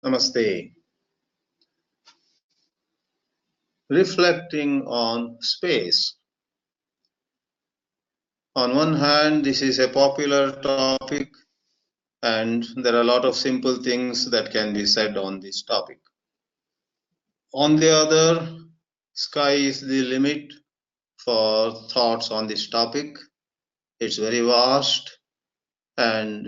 Namaste. Reflecting on space. On one hand, this is a popular topic, and there are a lot of simple things that can be said on this topic. On the other, sky is the limit for thoughts on this topic. It's very vast, and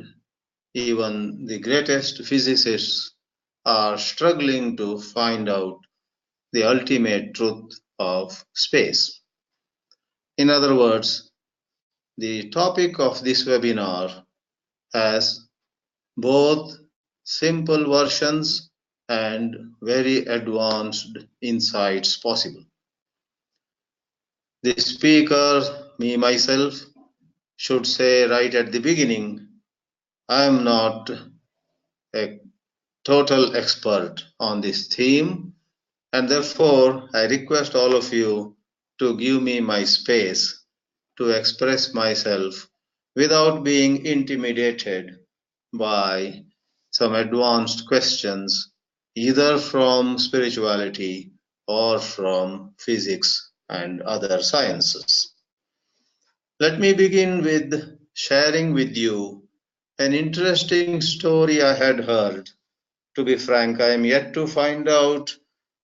even the greatest physicists are struggling to find out the ultimate truth of space. In other words, the topic of this webinar has both simple versions and very advanced insights possible. The speaker, me myself, should say right at the beginning, I am not a total expert on this theme, and therefore I request all of you to give me my space to express myself without being intimidated by some advanced questions, either from spirituality or from physics and other sciences. Let me begin with sharing with you an interesting story I had heard. To be frank, I am yet to find out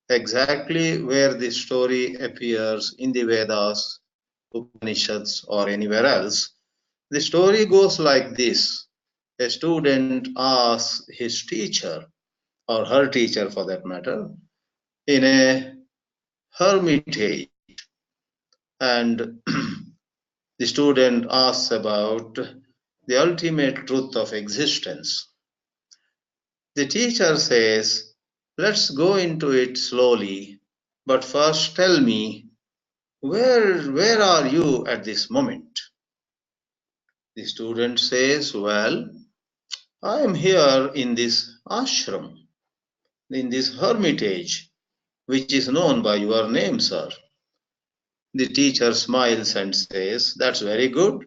exactly where this story appears in the Vedas, Upanishads, or anywhere else. The story goes like this. A student asks his teacher, or her teacher for that matter, in a hermitage, and the student asks about the ultimate truth of existence. The teacher says, let's go into it slowly, but first tell me, where are you at this moment? The student says, well, I am here in this ashram, in this hermitage, which is known by your name, sir. The teacher smiles and says, that's very good.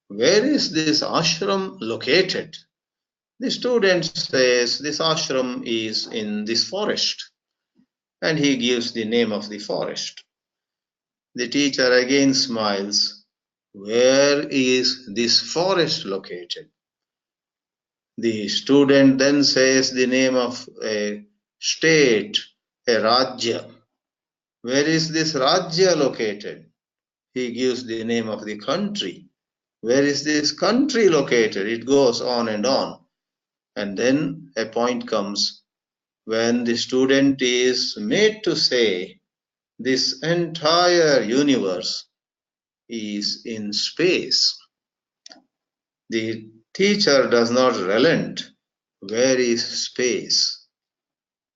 Where is this ashram located? The student says, this ashram is in this forest, and he gives the name of the forest. The teacher again smiles. Where is this forest located? The student then says the name of a state, a Rajya. Where is this Rajya located? He gives the name of the country. Where is this country located? It goes on. And then a point comes when the student is made to say, this entire universe is in space. The teacher does not relent. Where is space?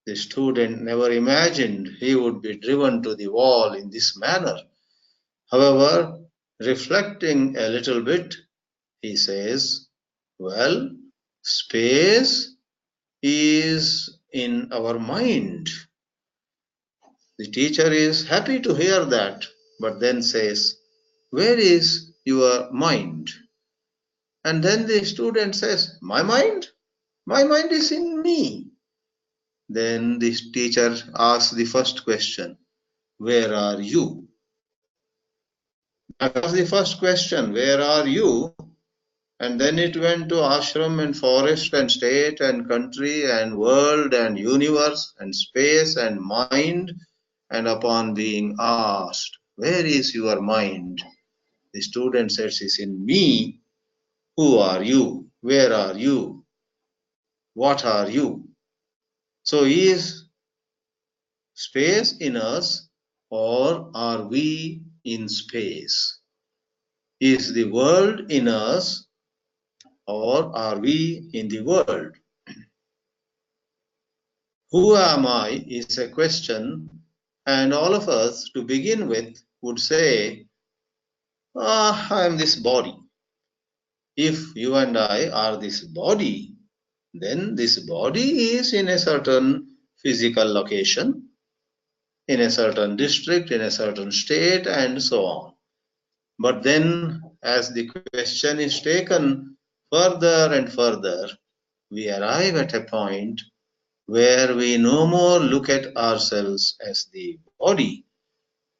The student never imagined he would be driven to the wall in this manner. However, reflecting a little bit, he says, well, space is in our mind. The teacher is happy to hear that, but then says, where is your mind? And then the student says, my mind? My mind is in me. Then the teacher asks the first question, where are you? That was the first question, where are you? And then it went to ashram and forest and state and country and world and universe and space and mind. And upon being asked, where is your mind? The student says, it's in me. Who are you? Where are you? What are you? So is space in us, or are we in space? Is the world in us, or are we in the world? Who am I is a question, and all of us to begin with would say, I am this body. If you and I are this body, then this body is in a certain physical location, in a certain district, in a certain state, and so on. But then, as the question is taken further and further, we arrive at a point where we no more look at ourselves as the body.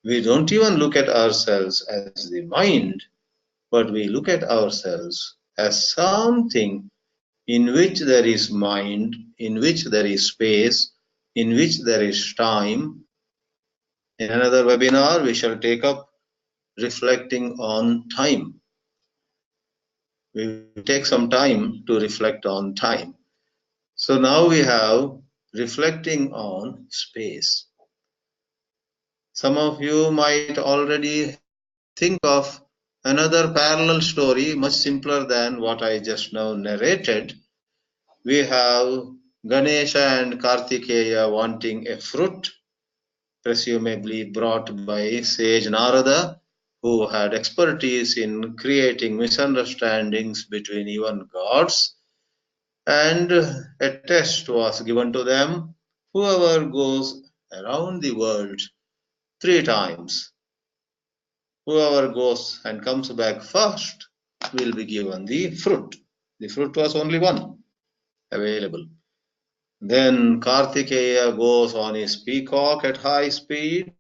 We don't even look at ourselves as the mind, but we look at ourselves as something in which there is mind, in which there is space, in which there is time. In another webinar, we shall take up reflecting on time. We will take some time to reflect on time. So now we have reflecting on space. Some of you might already think of another parallel story, much simpler than what I just now narrated. We have Ganesha and Kartikeya wanting a fruit, presumably brought by sage Narada, who had expertise in creating misunderstandings between even gods. And a test was given to them. Whoever goes around the world 3 times, whoever goes and comes back first will be given the fruit. The fruit was only one available. Then Kartikeya goes on his peacock at high speed.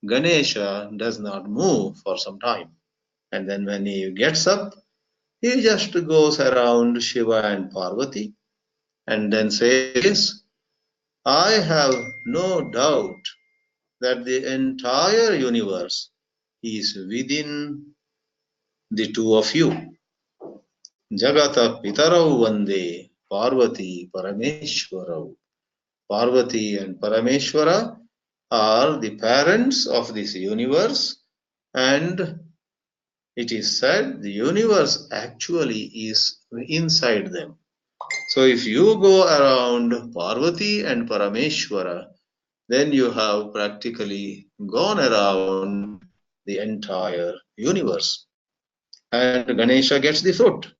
Ganesha does not move for some time. And then when he gets up, he just goes around Shiva and Parvati and then says, I have no doubt that the entire universe is within the two of you. Jagata Pitarau Vande Parvati Parameshwarau. Parvati and Parameshwara are the parents of this universe, and it is said the universe actually is inside them. So if you go around Parvati and Parameshwara, then you have practically gone around the entire universe. And Ganesha gets the fruit.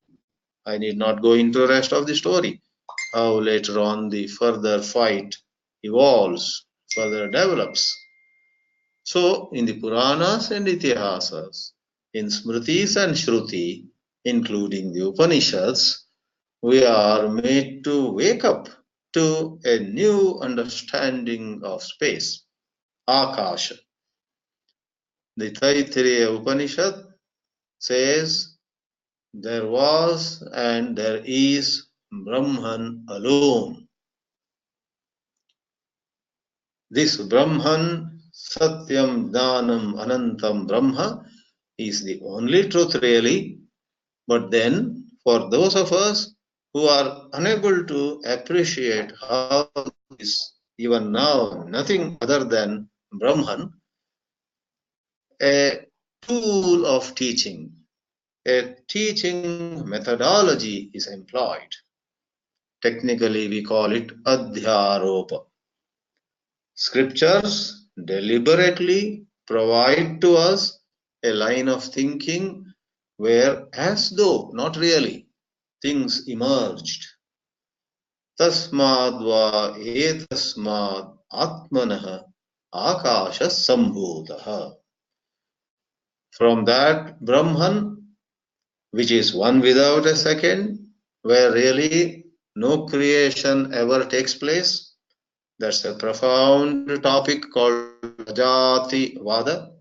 I need not go into the rest of the story. How later on the further fight evolves, further develops. So in the Puranas and Itihasas, in Smritis and Shruti, including the Upanishads, we are made to wake up to a new understanding of space, Akasha. The Taittiriya Upanishad says there was and there is Brahman alone. This Brahman, Satyam, Jnanam, Anantam, Brahma is the only truth really. But then for those of us who are unable to appreciate how is even now nothing other than Brahman, a tool of teaching, a teaching methodology is employed. Technically, we call it adhyaropa. Scriptures deliberately provide to us a line of thinking where, as though, not really, things emerged. Tasmad va etasmad ātmanah ākāsha sambhūtah. From that Brahman, which is one without a second, where really no creation ever takes place. That's a profound topic called Ajati Vada.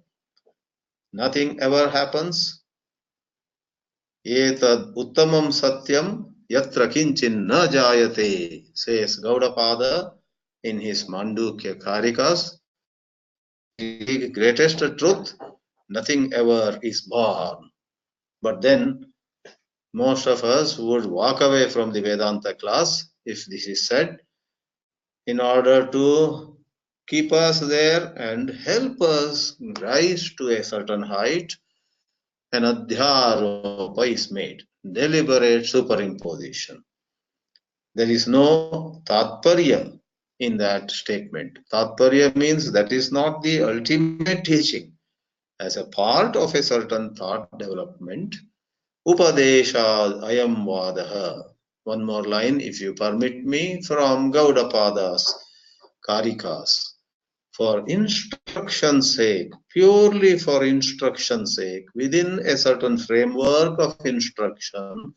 Nothing ever happens. Etad uttamam satyam yatra kinchin na jayate, says Gaudapada in his Mandukya Karikas. The greatest truth, nothing ever is born. But then most of us would walk away from the Vedanta class if this is said, in order to keep us there and help us rise to a certain height. An adhyaropa is made, deliberate superimposition. There is no tatparya in that statement. Tatparya means that is not the ultimate teaching. As a part of a certain thought development, Upadesha ayam vadaha. One more line, if you permit me, from Gaudapada's Karikas. For instruction's sake, purely for instruction's sake, within a certain framework of instruction,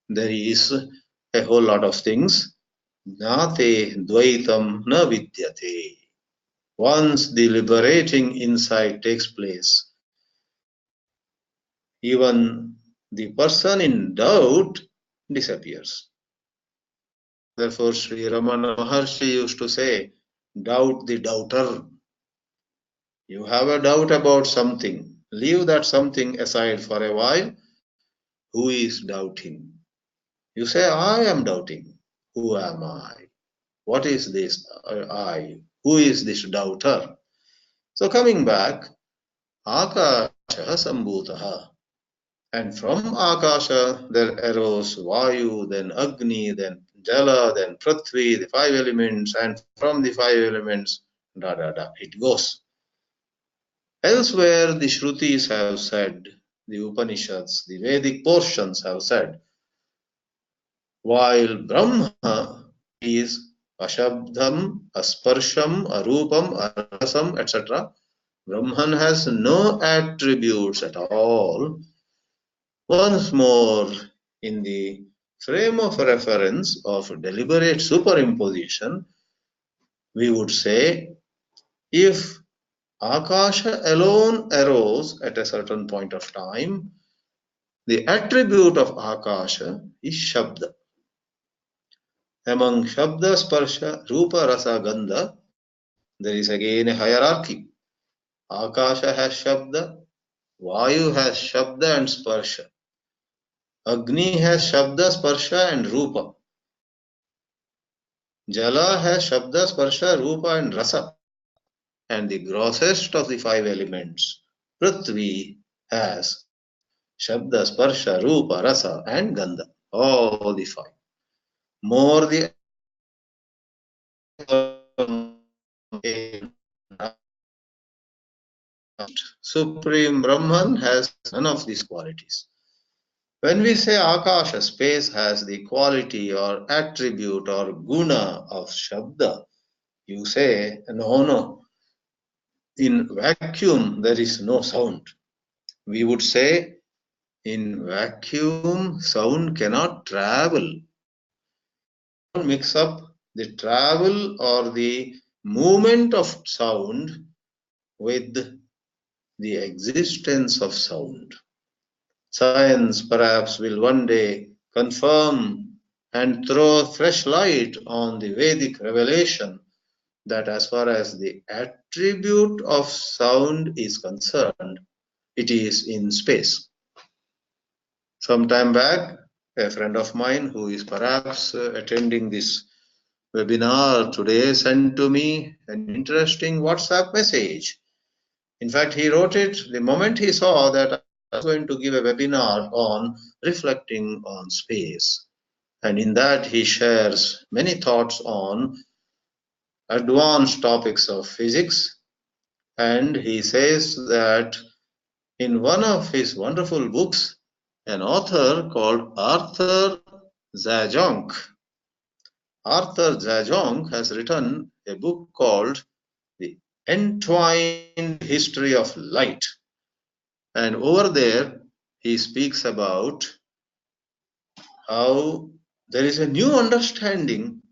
there is a whole lot of things. Jnate dvaitam na vidyate. Once the liberating insight takes place, even the person in doubt disappears. Therefore, Sri Ramana Maharshi used to say, doubt the doubter. You have a doubt about something. Leave that something aside for a while. Who is doubting? You say, I am doubting. Who am I? What is this I? Who is this doubter? So coming back, Akasha Sambhutaha. And from Akasha there arose Vayu, then Agni, then Jala, then Prithvi, the five elements, and from the five elements, it goes. Elsewhere the Shrutis have said, the Upanishads, the Vedic portions have said, while Brahma is Ashabdham, Asparsham, Arupam, Arasam, etc., Brahman has no attributes at all. Once more, in the frame of reference of deliberate superimposition, we would say, if Akasha alone arose at a certain point of time, the attribute of Akasha is Shabda. Among Shabda, Sparsha, Rupa, Rasa, Gandha, there is again a hierarchy. Akasha has Shabda, Vayu has Shabda and Sparsha. Agni has Shabda, Sparsha and Rupa. Jala has Shabda, Sparsha, Rupa and Rasa. And the grossest of the five elements, Prithvi, has Shabda, Sparsha, Rupa, Rasa and Gandha. All the five. More the Supreme Brahman has none of these qualities. When we say Akasha, space has the quality or attribute or guna of Shabda, you say, no, in vacuum there is no sound. We would say, in vacuum sound cannot travel. Don't mix up the travel or the movement of sound with the existence of sound. Science perhaps will one day confirm and throw fresh light on the Vedic revelation that as far as the attribute of sound is concerned, it is in space. Some time back, a friend of mine who is perhaps attending this webinar today sent to me an interesting WhatsApp message. In fact, he wrote it the moment he saw that I was going to give a webinar on reflecting on space. And in that, he shares many thoughts on advanced topics of physics. And he says that in one of his wonderful books, an author called Arthur Zajonc has written a book called The Entwined History of Light. And over there, he speaks about how there is a new understanding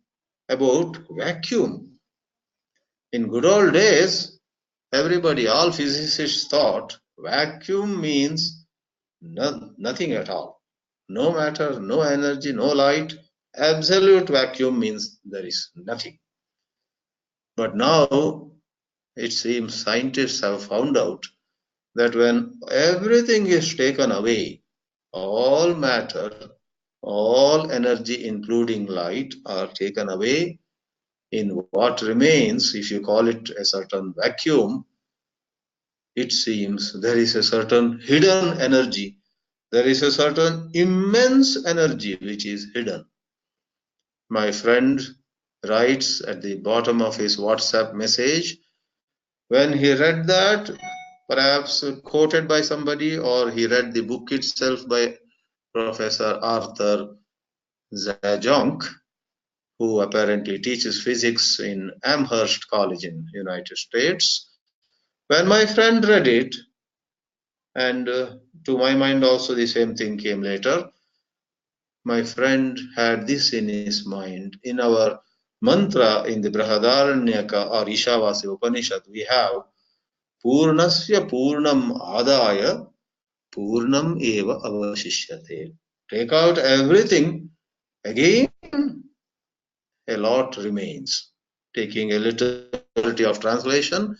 about vacuum. In good old days, all physicists thought vacuum means nothing at all. No matter, no energy, no light. Absolute vacuum means there is nothing. But now it seems scientists have found out that when everything is taken away, all matter, all energy, including light, are taken away, in what remains, if you call it a certain vacuum, it seems there is a certain hidden energy. There is a certain immense energy which is hidden. My friend writes at the bottom of his WhatsApp message, when he read that, perhaps quoted by somebody, or he read the book itself by Professor Arthur Zajonc, who apparently teaches physics in Amherst College in the United States. When my friend read it, and to my mind also the same thing came later, my friend had this in his mind. In our mantra in the Brihadaranyaka or Ishavasya Upanishad, we have Purnasya Purnam Adaya Purnam Eva Avashishyate. Take out everything, again a lot remains. Taking a literality of translation,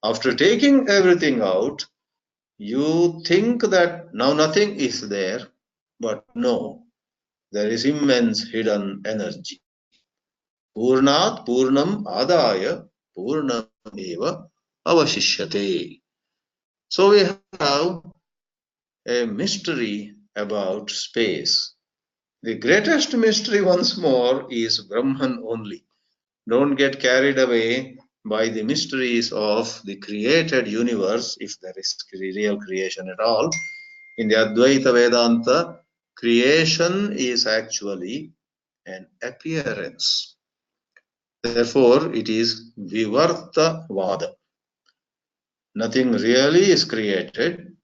after taking everything out, you think that now nothing is there, but no, there is immense hidden energy. Purnat Purnam Adaya Purnam Eva Avashishyate. So we have a mystery about space. The greatest mystery, once more, is Brahman only. Don't get carried away by the mysteries of the created universe, if there is real creation at all. In the Advaita Vedānta, creation is actually an appearance. Therefore, it is Vivarta Vada. Nothing really is created.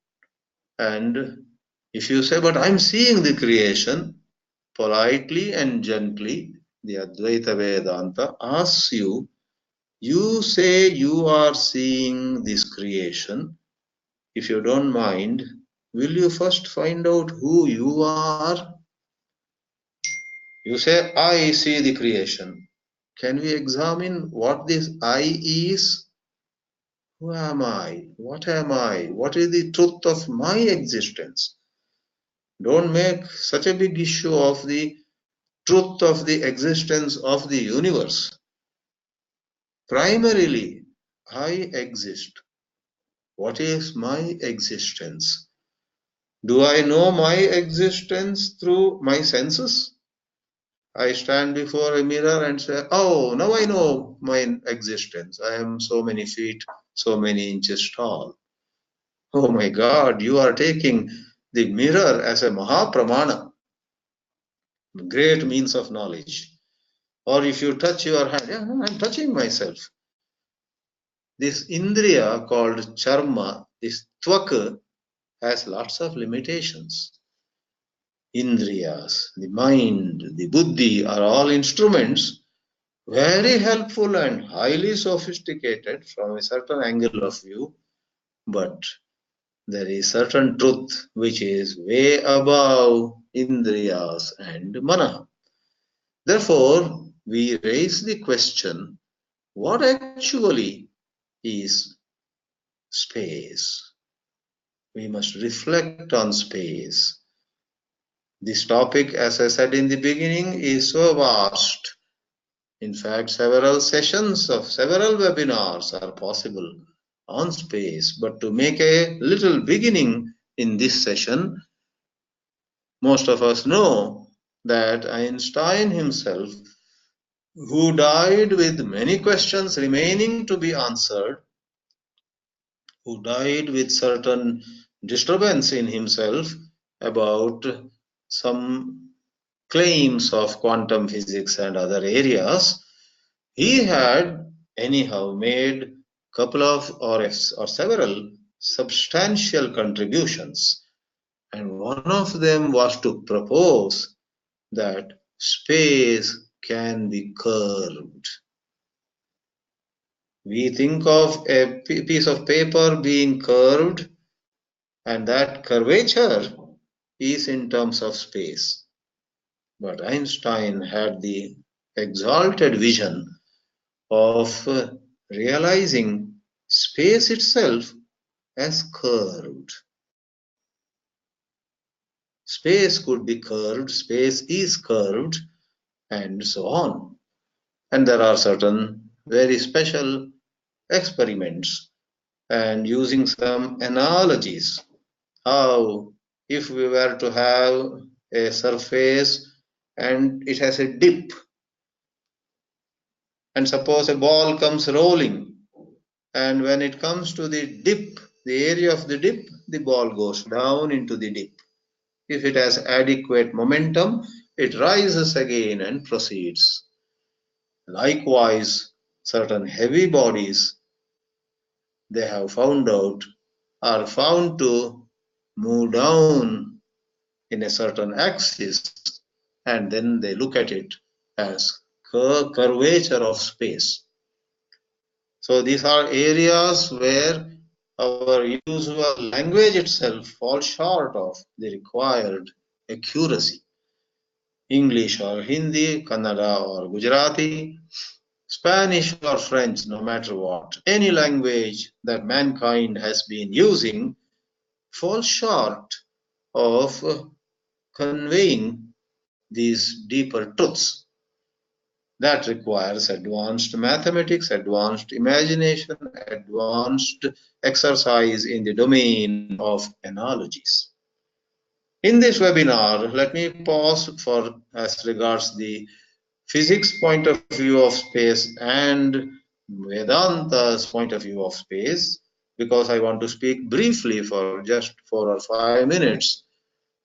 And if you say, but I'm seeing the creation, politely and gently, the Advaita Vedanta asks you, you say you are seeing this creation. If you don't mind, will you first find out who you are? You say, I see the creation. Can we examine what this I is? Who am I? What am I? What is the truth of my existence? Don't make such a big issue of the truth of the existence of the universe. Primarily, I exist. What is my existence? Do I know my existence through my senses? I stand before a mirror and say, oh, now I know my existence. I am so many feet, so many inches tall. Oh my God, you are taking the mirror as a Mahapramana, great means of knowledge. Or if you touch your hand, yeah, I'm touching myself. This Indriya called Charma, this Tvaka, has lots of limitations. Indriyas, the mind, the buddhi are all instruments, very helpful and highly sophisticated from a certain angle of view, but there is certain truth which is way above Indriyas and Mana. Therefore, we raise the question, what actually is space? We must reflect on space. This topic, as I said in the beginning, is so vast. In fact, several sessions of several webinars are possible on space. But to make a little beginning in this session, most of us know that Einstein himself, who died with many questions remaining to be answered, who died with certain disturbance in himself about some claims of quantum physics and other areas, he had anyhow made couple of or several substantial contributions, and one of them was to propose that space can be curved. We think of a piece of paper being curved, and that curvature is in terms of space. But Einstein had the exalted vision of realizing space itself as curved. Space could be curved, space is curved, and so on. And there are certain very special experiments and using some analogies. How if we were to have a surface and it has a dip, and suppose a ball comes rolling, and when it comes to the dip, the area of the dip, the ball goes down into the dip. If it has adequate momentum, it rises again and proceeds. Likewise, certain heavy bodies, they have found out, are found to move down in a certain axis and then they look at it as curvature of space. So these are areas where our usual language itself falls short of the required accuracy. English or Hindi, Kannada or Gujarati, Spanish or French, no matter what, any language that mankind has been using falls short of conveying these deeper truths. That requires advanced mathematics, advanced imagination, advanced exercise in the domain of analogies. In this webinar, let me pause for as regards the physics point of view of space and Vedanta's point of view of space, because I want to speak briefly for just 4 or 5 minutes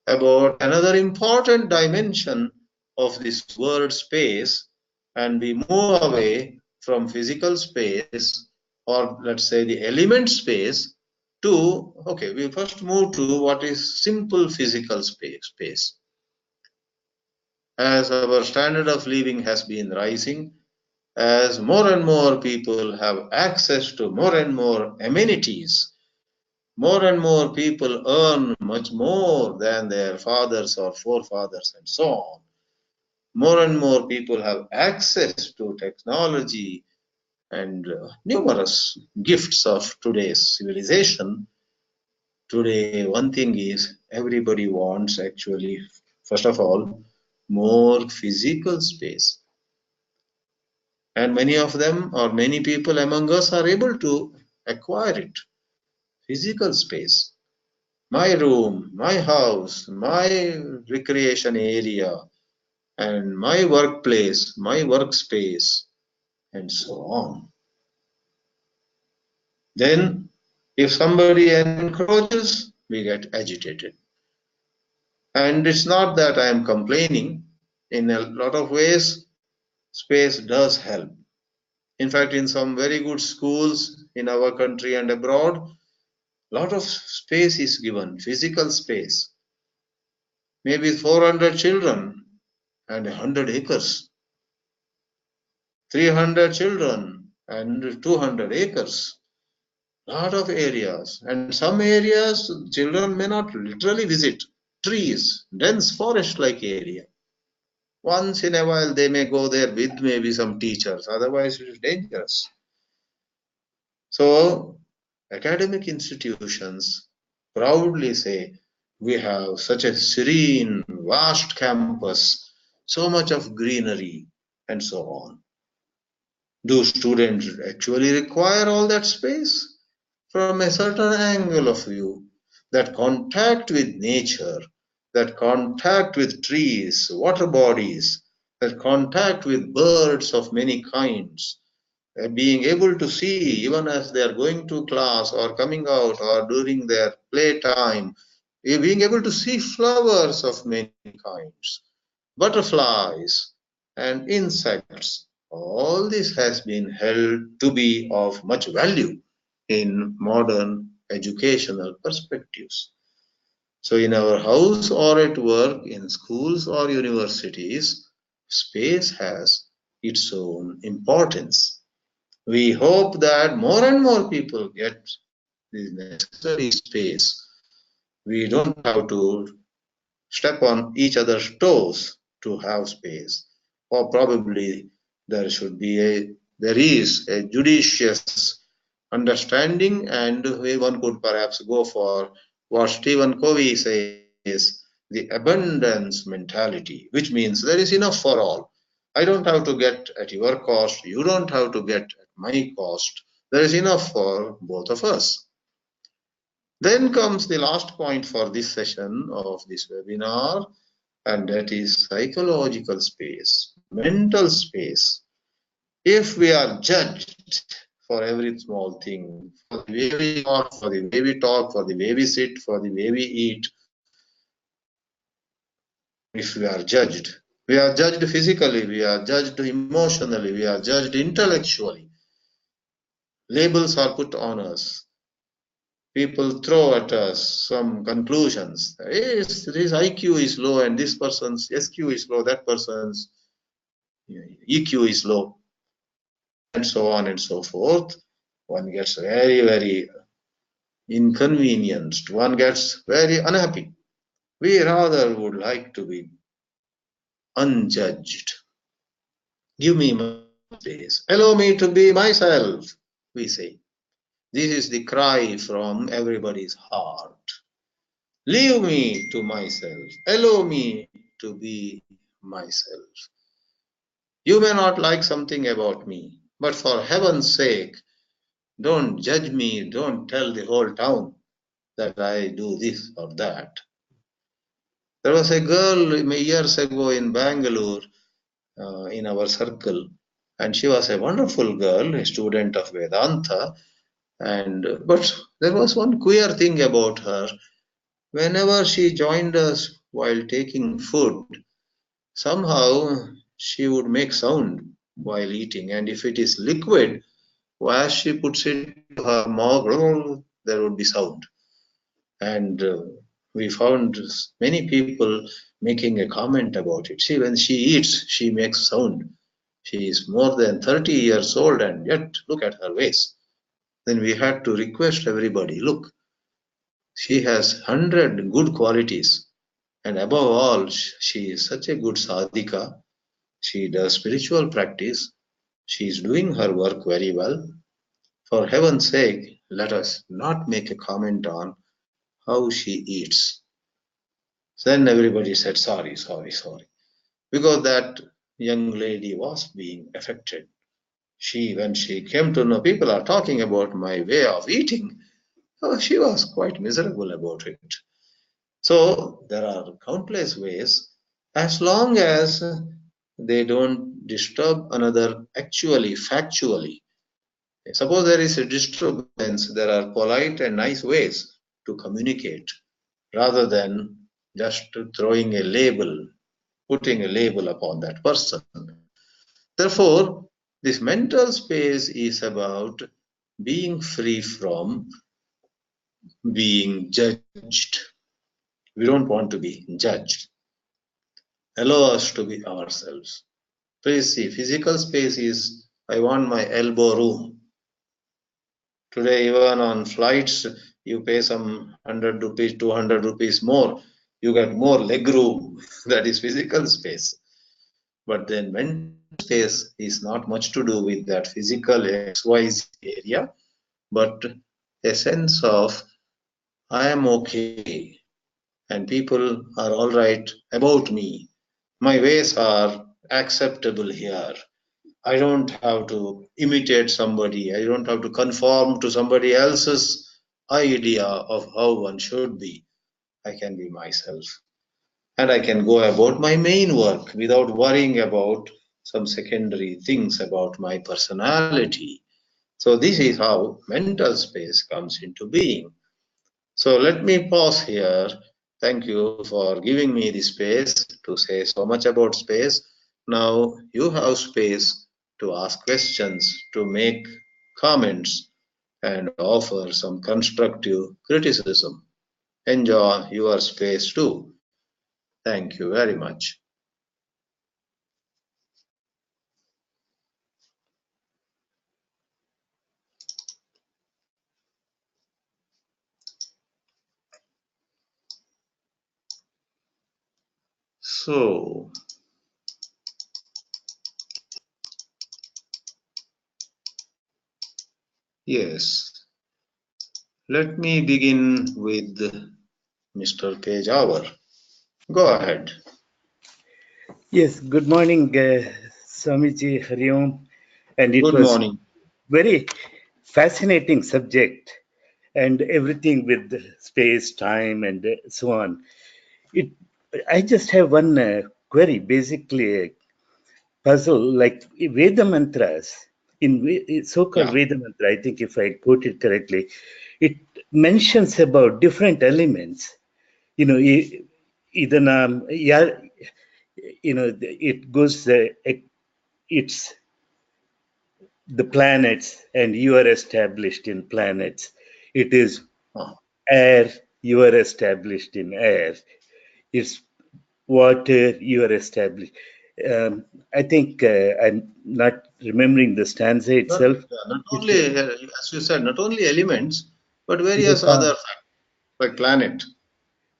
about another important dimension of this word space, and we move away from physical space, or let's say the element space, to, okay, we first move to what is simple physical space. As our standard of living has been rising, as more and more people have access to more and more amenities, more and more people earn much more than their fathers or forefathers and so on. More and more people have access to technology and numerous gifts of today's civilization. Today, one thing is everybody wants actually, first of all, more physical space. And many of them, or many people among us, are able to acquire it. Physical space. My room, my house, my recreation area, and my workplace, my workspace, and so on. Then, if somebody encroaches, we get agitated. And it's not that I am complaining. In a lot of ways, space does help. In fact, in some very good schools in our country and abroad, a lot of space is given, physical space. Maybe 400 children and 100 acres. 300 children and 200 acres. Lot of areas. And some areas, children may not literally visit. Trees, dense forest-like area. Once in a while, they may go there with maybe some teachers. Otherwise, it is dangerous. So, academic institutions proudly say, we have such a serene, vast campus, so much of greenery, and so on. Do students actually require all that space? From a certain angle of view, that contact with nature, that contact with trees, water bodies, that contact with birds of many kinds, being able to see even as they are going to class or coming out or during their playtime, being able to see flowers of many kinds, butterflies and insects, all this has been held to be of much value in modern educational perspectives. So in our house or at work, in schools or universities, space has its own importance. We hope that more and more people get the necessary space. We don't have to step on each other's toes to have space. Or probably there is a judicious understanding, and one could perhaps go for what Stephen Covey says, the abundance mentality, which means there is enough for all. I don't have to get at your cost, you don't have to get at my cost. There is enough for both of us. Then comes the last point for this session of this webinar, and that is psychological space, mental space. If we are judged for every small thing, for the way we talk, for the way we talk, for the way we sit, for the way we eat, if we are judged physically, we are judged emotionally, we are judged intellectually. Labels are put on us. people throw at us some conclusions. This IQ is low and this person's SQ is low, that person's EQ is low, and so on and so forth. One gets very, very inconvenienced. One gets very unhappy. We rather would like to be unjudged. Give me my space. Allow me to be myself, we say. This is the cry from everybody's heart. Leave me to myself. Allow me to be myself. You may not like something about me, but for heaven's sake, don't judge me. Don't tell the whole town that I do this or that. There was a girl years ago in Bangalore in our circle, and she was a wonderful girl, a student of Vedānta. But there was one queer thing about her. Whenever she joined us while taking food, somehow she would make sound while eating, and if it is liquid, as she puts it to her mouth, there would be sound. And we found many people making a comment about it. See, when she eats, she makes sound. She is more than 30 years old, and yet look at her waist. Then we had to request everybody, look, she has 100 good qualities, and above all, she is such a good sadhika. She does spiritual practice. She is doing her work very well. For heaven's sake, let us not make a comment on how she eats. Then everybody said, sorry, sorry, sorry. Because that young lady was being affected. When she came to know people are talking about my way of eating, she was quite miserable about it. So there are countless ways, as long as they don't disturb another actually, factually. Suppose there is a disturbance, there are polite and nice ways to communicate rather than just throwing a label, putting a label upon that person. Therefore, this mental space is about being free from being judged. We don't want to be judged. Allow us to be ourselves. Please see, physical space is, I want my elbow room. Today, even on flights, you pay some 100 rupees, 200 rupees more. You get more leg room. That is physical space. But then mental space is not much to do with that physical XYZ area, but a sense of I am okay and people are all right about me. My ways are acceptable here. I don't have to imitate somebody. I don't have to conform to somebody else's idea of how one should be. I can be myself. And I can go about my main work without worrying about some secondary things about my personality. So this is how mental space comes into being. So let me pause here. Thank you for giving me the space to say so much about space. Now you have space to ask questions, to make comments, and offer some constructive criticism. Enjoy your space too. Thank you very much. So, yes, let me begin with Mr. Pejawar. Go ahead. Yes, good morning, Swamiji Hari Om. And it Good was morning. very fascinating subject and everything with space, time, and so on. I just have one query, basically a puzzle, like Veda mantras. In so-called Yeah. Veda mantra, I think if I quote it correctly, it mentions about different elements. You know, Idanam, yeah, it goes, it's the planets, and you are established in planets. It is Air, you are established in air. It's water, you are established. I think I'm not remembering the stanza itself. Not It's only, as you said, not only elements, but various other factors, like planet.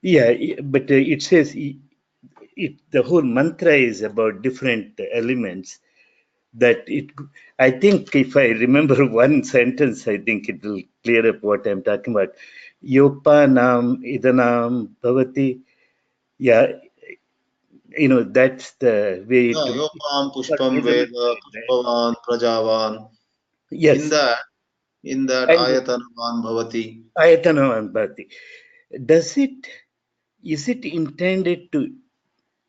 yeah, but it says the whole mantra is about different elements. That it, I think, if I remember one sentence, I think it will clear up what I'm talking about. Yopanam idanam bhavati. Yeah, that's the way Yeah, to. Yopam, Pushpam, Veda, Pushpavan, Prajavan. In Yes, that, in that and Ayatanavan Bhavati. Ayatanam bhavati. Does it? Is it intended to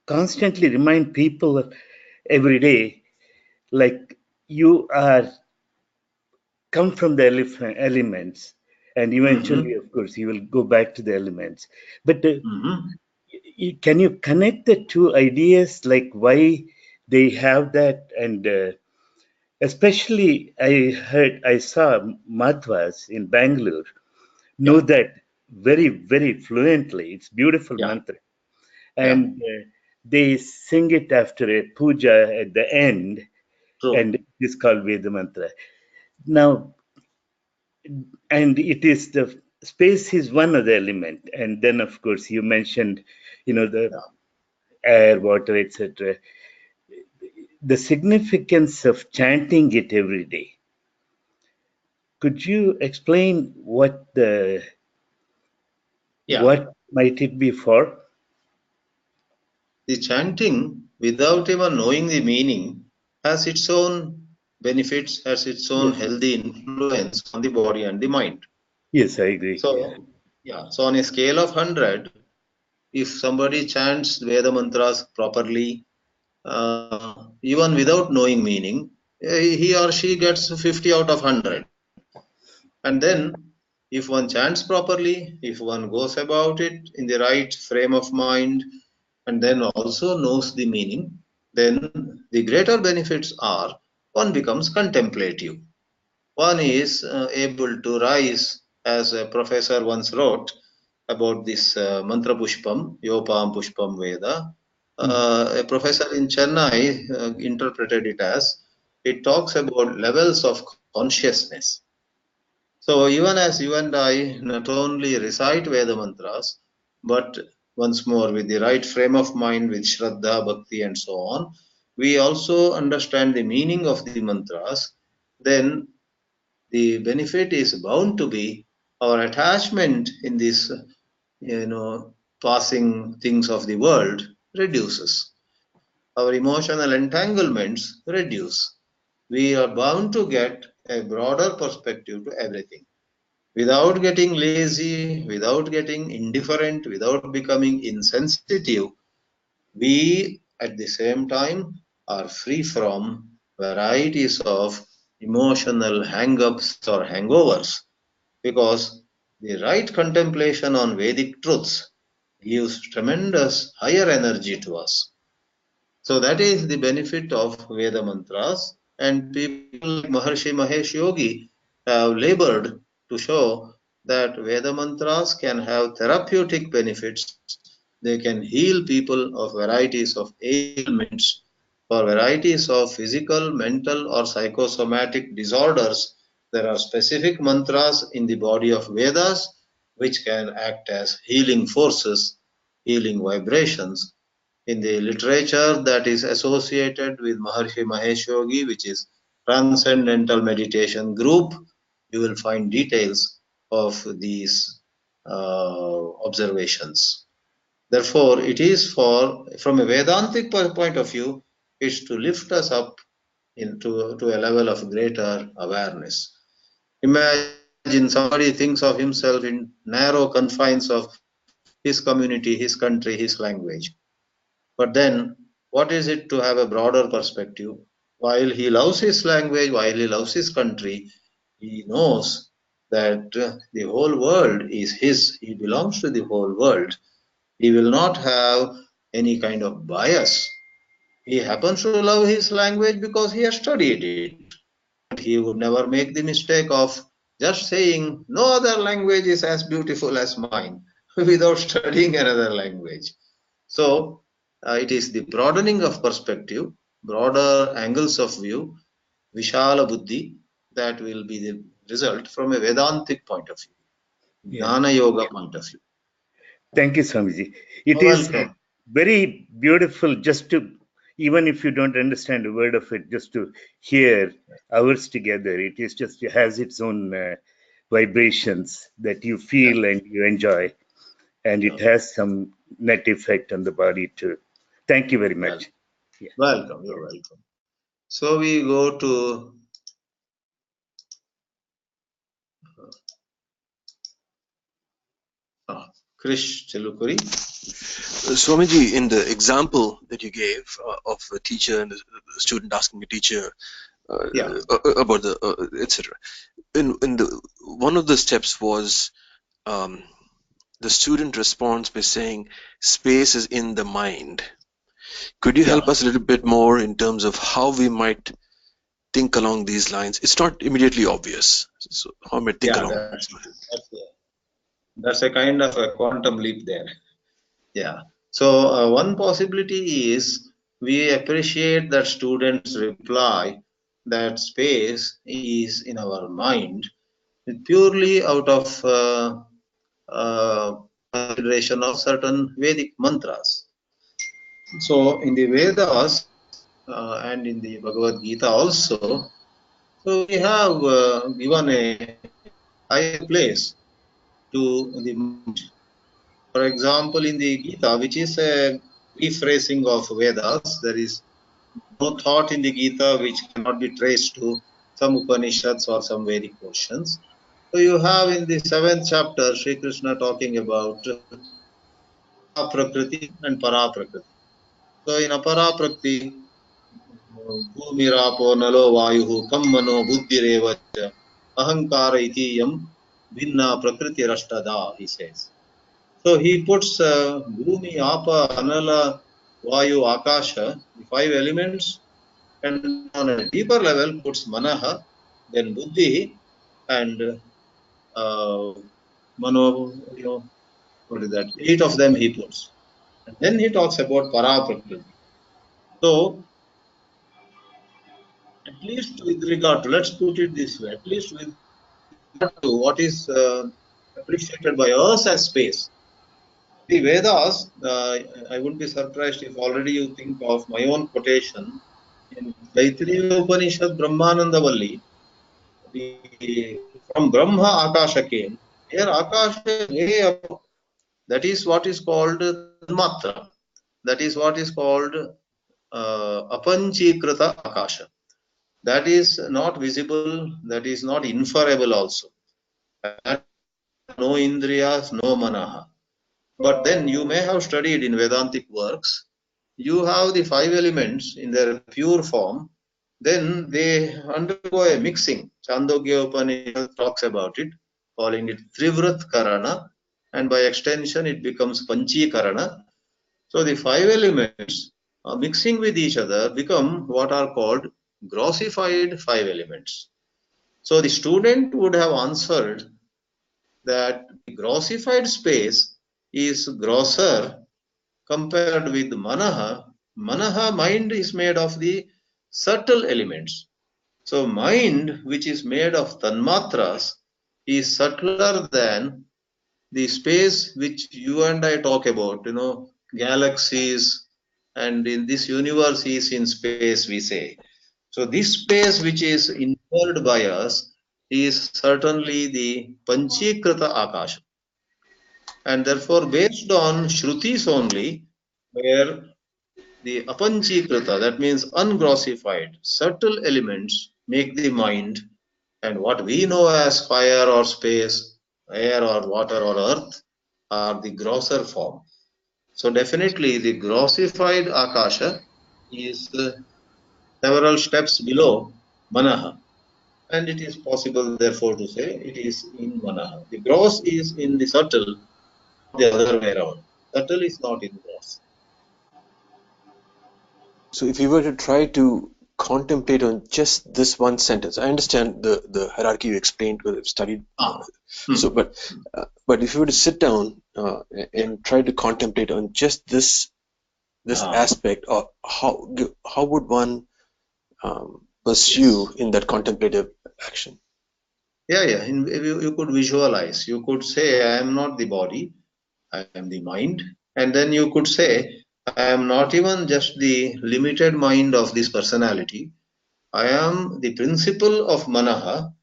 constantly remind people every day, like you are come from the elements, and eventually, Mm-hmm. of course, you will go back to the elements. But Mm-hmm. can you connect the two ideas, like why they have that? And especially, I saw Madhvas in Bangalore know Yeah, that very, very fluently. It's beautiful yeah, mantra. yeah. And they sing it after a puja at the end, and True. it is called Veda Mantra. Now, and it is the space is one of the element, and then of course you mentioned, the Yeah. air, water, etc. The significance of chanting it every day. Could you explain Yeah. what might it be for? The chanting, without even knowing the meaning, has its own benefits, has its own Yes, healthy influence on the body and the mind. yes, I agree. Yeah. So, yeah, so on a scale of 100, if somebody chants Veda mantras properly, even without knowing meaning, he or she gets 50 out of 100. And then, if one chants properly, if one goes about it in the right frame of mind, and then also knows the meaning, then the greater benefits are one becomes contemplative. One is able to rise, as a professor once wrote about this mantra pushpam, yopam pushpam veda. Mm. A professor in Chennai interpreted it as it talks about levels of consciousness. So even as you and I not only recite Veda mantras, but once more with the right frame of mind, with Shraddha, Bhakti, and so on, we also understand the meaning of the mantras, then the benefit is bound to be our attachment in these, passing things of the world reduces. Our emotional entanglements reduce. We are bound to get a broader perspective to everything without getting lazy, without getting indifferent, without becoming insensitive. We at the same time are free from varieties of emotional hang-ups or hangovers because the right contemplation on Vedic truths gives tremendous higher energy to us. So that is the benefit of Veda mantras, and people like Maharshi Mahesh Yogi have labored to show that Veda mantras can have therapeutic benefits. They can heal people of varieties of ailments, for varieties of physical, mental, or psychosomatic disorders. There are specific mantras in the body of Vedas which can act as healing forces, healing vibrations in the literature that is associated with Maharshi Mahesh Yogi, which is Transcendental Meditation Group, you will find details of these observations. Therefore, it is from a Vedantic point of view, it's to lift us up to a level of greater awareness. Imagine somebody thinks of himself in narrow confines of his community, his country, his language. But then, what is it to have a broader perspective? While he loves his language, while he loves his country, he knows that the whole world is his. He belongs to the whole world. He will not have any kind of bias. He happens to love his language because he has studied it. But he would never make the mistake of just saying no other language is as beautiful as mine without studying another language. So it is the broadening of perspective, broader angles of view, Vishala Buddhi, that will be the result from a Vedantic point of view, Yeah. Jnana Yoga point of view. Thank you, Swamiji. It is Welcome. very beautiful just to, even if you don't understand a word of it, just to hear hours together. It is just, it has its own vibrations that you feel and you enjoy. And it has some net effect on the body too. Thank you very Well, much. Yeah. welcome, you're welcome. So we go to Krish Chelukuri. Swamiji, in the example that you gave of a teacher and a student asking a teacher about the etc. In the one of the steps was the student responds by saying space is in the mind. Could you help us a little bit more in terms of how we might think along these lines? It's not immediately obvious. So how might think along these lines? That's a kind of a quantum leap there. Yeah. So one possibility is we appreciate that students reply that space is in our mind purely out of consideration of certain Vedic mantras. So in the Vedas and in the Bhagavad Gita also, so we have given a high place to the mind. For example, in the Gita, which is a rephrasing of Vedas, there is no thought in the Gita which cannot be traced to some Upanishads or some Vedic portions. So you have in the 7th chapter Sri Krishna talking about Aprakriti and Paraprakriti. So in Aparaprakriti, Bhumirapo Nalo Vayuhu Kammano Buddhirevacha Ahankara Itiyam Bhinna Prakriti Rashtada, he says. So he puts Bhumi, Apa, Anala, Vayu, Akasha, the 5 elements, and on a deeper level puts Manaha, then Buddhi, and Mano, what is that? 8 of them he puts. And then he talks about Paraprakriti. So, at least with regard to, let's put it this way, at least with regard to what is appreciated by us as space. The Vedas, I wouldn't be surprised if already you think of my own quotation in Taittiriya Upanishad Brahmanandavalli. From Brahma Akasha came. Here Akasha is way above. That is what is called Tanmatra. That is what is called Apanchikrita Akasha. That is not visible, that is not inferable also. That no Indriyas, no Manaha. But then you may have studied in Vedantic works, you have the 5 elements in their pure form, then they undergo a mixing. Chandogya Upanishad talks about it, calling it Trivrat Karana, and by extension it becomes Panchikarana. So the 5 elements mixing with each other become what are called grossified 5 elements. So the student would have answered that the grossified space is grosser compared with Manaha. Manaha, mind, is made of the subtle elements. So mind, which is made of tanmatras, is subtler than the space which you and I talk about, galaxies, and in this universe is in space, we say. So this space which is inferred by us is certainly the Panchikrita Akasha. And therefore, based on Shrutis only, where the Apanchikrita, that means ungrossified, subtle elements make the mind, and what we know as fire or space, air or water or earth, are the grosser form. So definitely the grossified Akasha is several steps below Manaha. And it is possible, therefore, to say it is in Manaha. The gross is in the subtle, the other way around. Subtle is not in gross. So if we were to try to contemplate on just this one sentence? I understand the hierarchy you explained because I've studied. But if you were to sit down and try to contemplate on just this aspect of how would one pursue in that contemplative action? You could visualize. You could say, I am not the body, I am the mind. And then you could say, I am not even just the limited mind of this personality. I am the principle of manaha,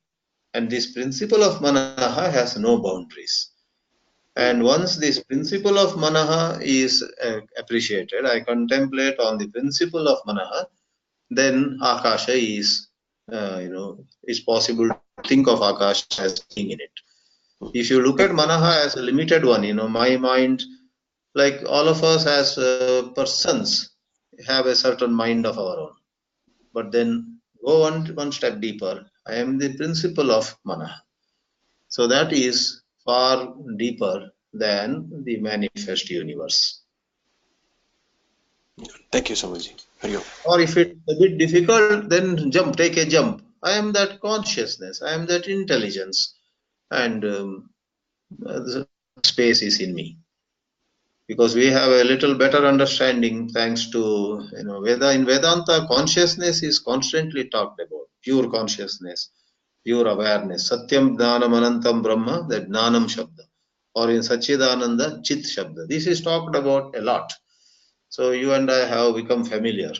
and this principle of manaha has no boundaries. And once this principle of manaha is appreciated, I contemplate on the principle of manaha, then akasha is, it's possible to think of akasha as being in it. If you look at manaha as a limited one, my mind, like all of us as persons, have a certain mind of our own. But then go one step deeper. I am the principle of manaha. So that is far deeper than the manifest universe. Thank you so much. Or if it's a bit difficult, then take a jump. I am that consciousness, I am that intelligence, and the space is in me. Because we have a little better understanding thanks to, in Vedanta, consciousness is constantly talked about, pure consciousness, pure awareness. Satyam Jnanam Anantam Brahma, that Jnanam Shabda. Or in Satchidananda, Chit Shabda. This is talked about a lot. So you and I have become familiar.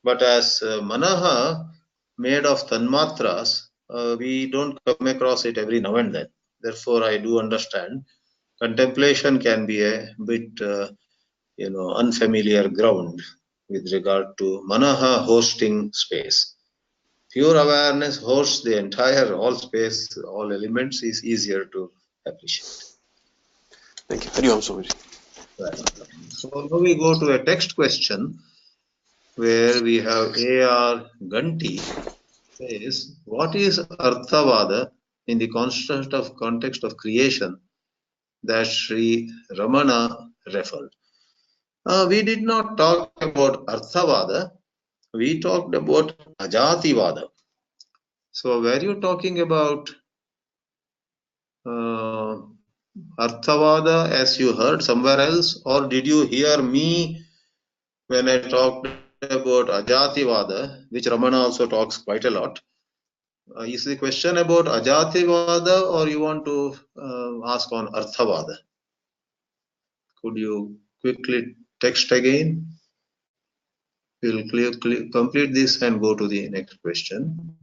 But as Manaha, made of Tanmatras, we don't come across it every now and then. Therefore, I do understand contemplation can be a bit, unfamiliar ground with regard to Manaha hosting space. Pure awareness hosts the entire, all space, all elements is easier to appreciate. Thank you. Hari Om Swamiji. So now we go to a text question where we have A.R. Ganti says, what is Arthavada in the context of creation that Sri Ramana referred? We did not talk about Arthavada, we talked about Ajativada. So were you talking about Arthavada as you heard somewhere else, or did you hear me when I talked about Ajativada, which Ramana also talks quite a lot? Is the question about Ajativada, or you want to ask on Arthavada? Could you quickly text again? We'll complete this and go to the next question.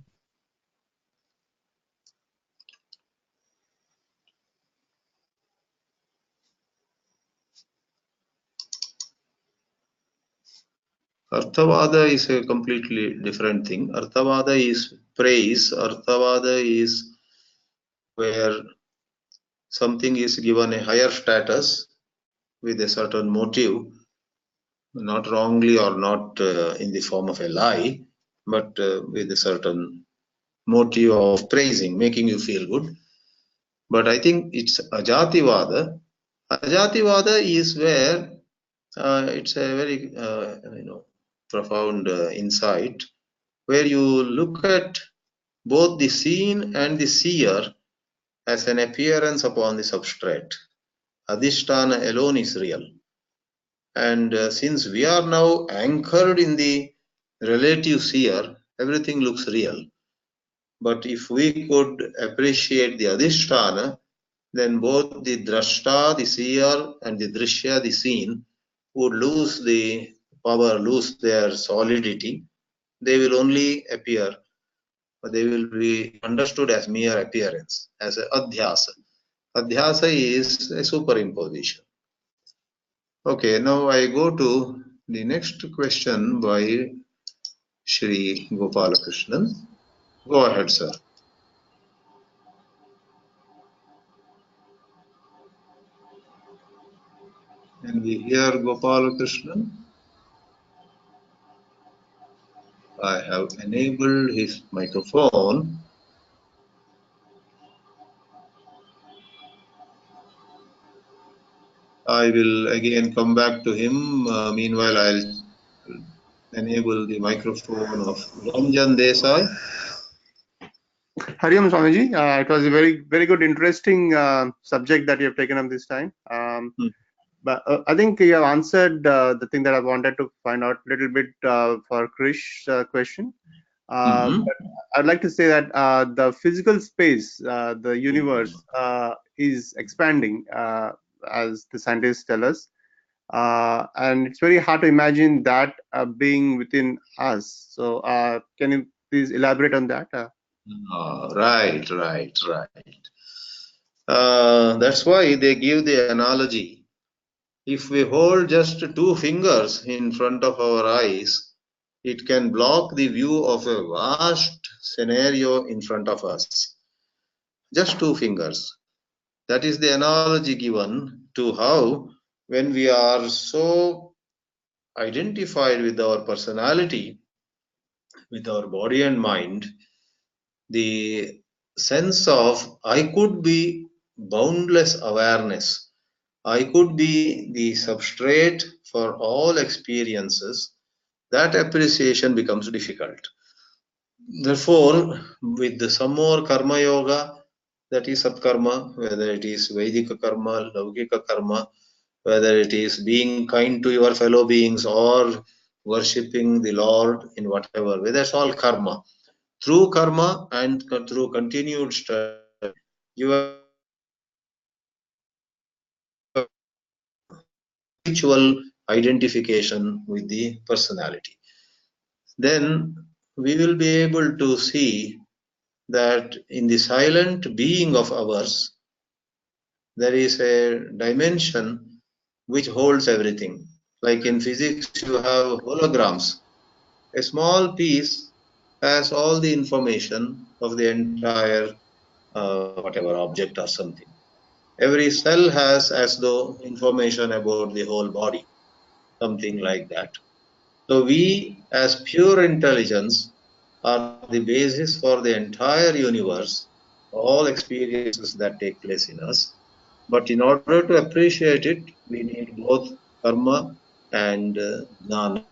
Arthavada is a completely different thing. Arthavada is praise. Arthavada is where something is given a higher status with a certain motive, not wrongly or not in the form of a lie, but with a certain motive of praising, making you feel good. But I think it's Ajativada. Ajativada is where it's a very profound insight, where you look at both the seen and the seer as an appearance upon the substrate. Adhisthana alone is real. And since we are now anchored in the relative seer, everything looks real. But if we could appreciate the Adhisthana, then both the drashta, the seer, and the drishya, the seen, would lose the power, lose their solidity. They will only appear, but they will be understood as mere appearance, as a adhyasa. Adhyasa is a superimposition. Okay, now I go to the next question by Shri Gopalakrishnan. Go ahead, sir. Can we hear Gopalakrishnan? I have enabled his microphone. I will again come back to him. Meanwhile, I'll enable the microphone of Ranjan Desai. Hari Om Swamiji, it was a very good, interesting subject that you have taken up this time. But I think you have answered the thing that I wanted to find out a little bit for Krish's question. But I'd like to say that the physical space, the universe, is expanding, as the scientists tell us. And it's very hard to imagine that being within us. So can you please elaborate on that? Right. That's why they give the analogy. If we hold just 2 fingers in front of our eyes, it can block the view of a vast scenario in front of us. Just 2 fingers. That is the analogy given to how, when we are so identified with our personality, with our body and mind, the sense of I could be boundless awareness, I could be the substrate for all experiences, that appreciation becomes difficult. Therefore, with some more karma yoga, that is satkarma, whether it is Vedika karma, Laukika karma, whether it is being kind to your fellow beings or worshipping the Lord in whatever way, that's all karma. Through karma and through continued study, your spiritual identification with the personality, then we will be able to see that in the silent being of ours, there is a dimension which holds everything. Like in physics, you have holograms. A small piece has all the information of the entire whatever object or something. Every cell has as though information about the whole body, something like that. So we as pure intelligence are the basis for the entire universe, all experiences that take place in us. But in order to appreciate it, we need both karma and jnana.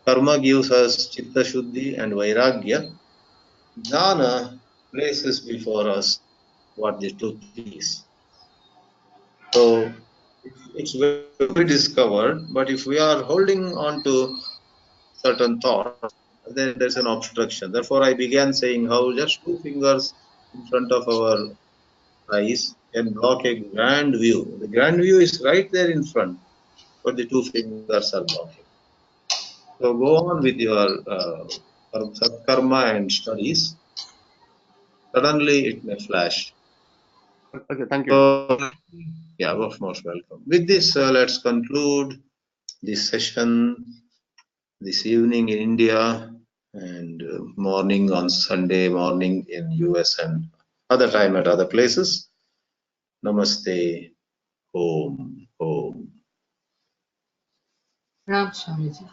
Karma gives us chitta shuddhi and vairagya. Jnana places before us what the truth is. So it's very to be discovered, but if we are holding on to certain thoughts, then there's an obstruction. Therefore, I began saying how just 2 fingers in front of our eyes can block a grand view. The grand view is right there in front, but the 2 fingers are blocking. So go on with your karma and studies. Suddenly it may flash. Okay, thank you. So, yeah, most welcome. With this, let's conclude this session this evening in India and morning on Sunday morning in US and other time at other places. Namaste. Om. Ram Swamiji.